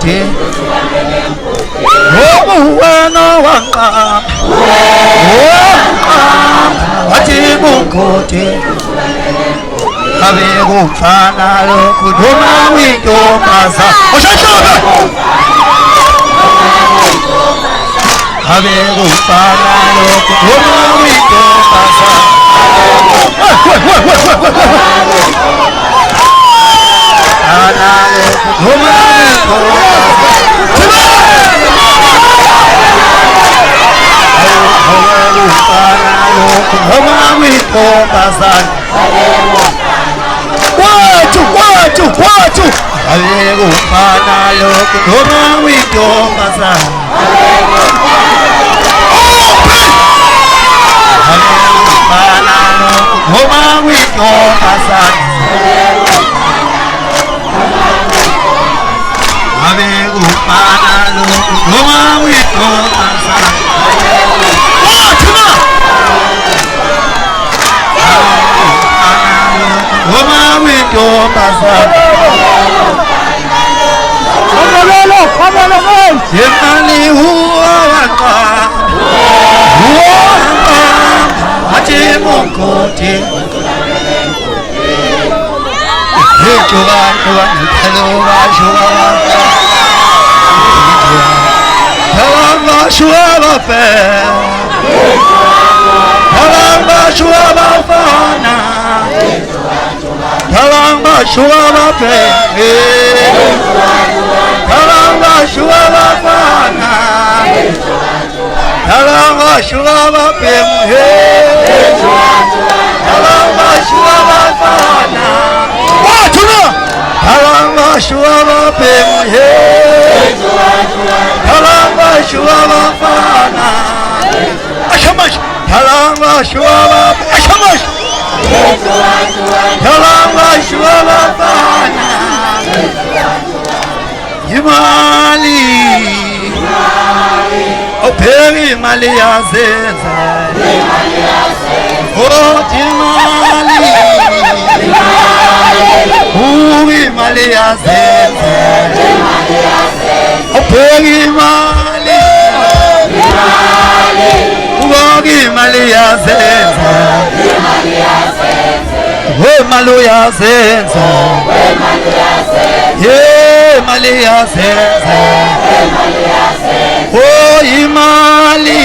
mkoti wena wanga wathi mkoti abe kumfana lokuduma wintombaza oshashaka abe kumfana lokuduma wintombaza Watu aliyekufana lokuduma wintombaza aliyekufana lokuduma wintombaza aliyekufana lokuduma wintombaza Yemani huwa waka Ati mkoti Hijuwa Helwa shuwa Helwa shuwa bafe Helwa shuwa bafana Helwa shuwa bafe Helwa shuwa bafana Helwa shuwa bafe Helwa shuwa bafana Watuna Helwa shuwa bafe Helwa shuwa bafana Ashamash Helwa shuwa bafe Ashamash Helwa shuwa bafana Imali Operi mali yazenza Imali mali yazenza Operi mali mali yazenza Malu yazenza mali yazenza oh imali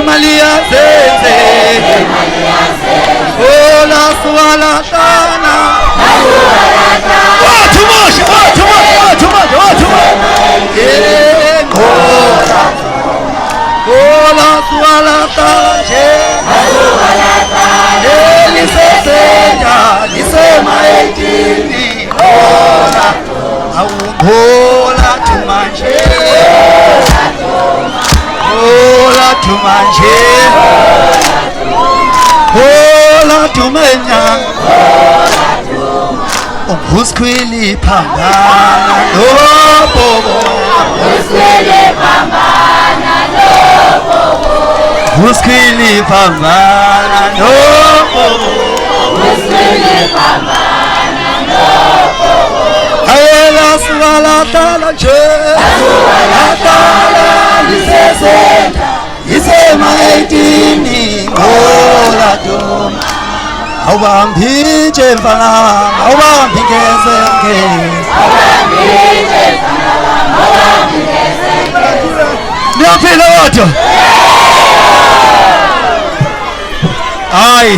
mali yazenza oh la swala tana oh too much oh la swala tana Lisema etini Hola tumanje Hola tumanje Hola tumenya Buskwili pambana Lobobo Buskwili pambana Lobobo Buskwili pambana Lobobo Ayela swala tala che Atala lisesenta Isema etini Ola doma Awambije mfana Awambije zenge Awambije mfana Awambije zenge Niapila watu Ai